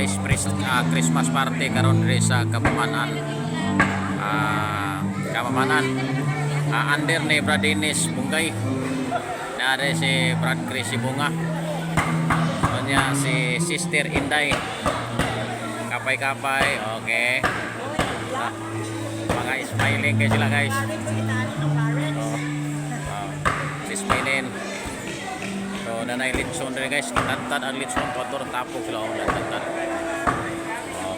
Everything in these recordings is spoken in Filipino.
guys, Christmas party karon diri sa Kapamanan. Kapamanan. Under ni Brad Dennis Bungay. Nare si Brad Chris Bunga. Kanya si Sister Inday. Kapay-kapay. Okay. Mga smiling kayo sila guys. Si smiling. So nanay litson rin guys. Tantad ang litson. Kotor tapok sila. Tantad.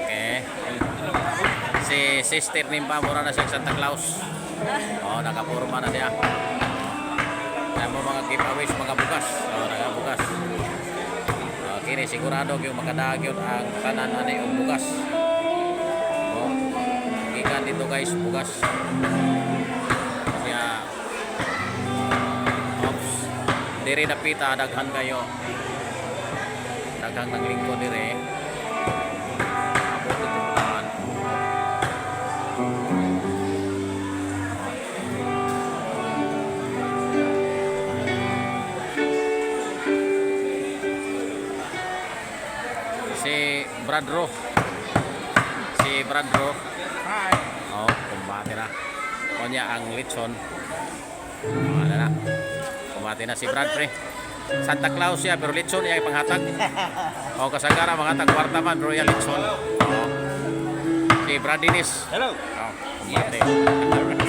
Okay. Si Sister Nimpa mura na siya Santa Claus. Nakapurma na siya. Kaya mo mga giveaways mga bukas. Nakabukas. Kini sigurado yung makadagyon ang tanan ani og bugas. Ikan dito guys, bugas. Kaya diri napita daghan kayo. Daghang ng lingkod diri. Si Bradro. Hi. Kumbati na. Kanya ang litson. Ano na. Kumbati na si Brad pre. Santa Claus siya pero litson niya ipanghatag. Kasagara manghatag kwarta man pero ya litson. Si Brad Dennis. Hello. Kumbati.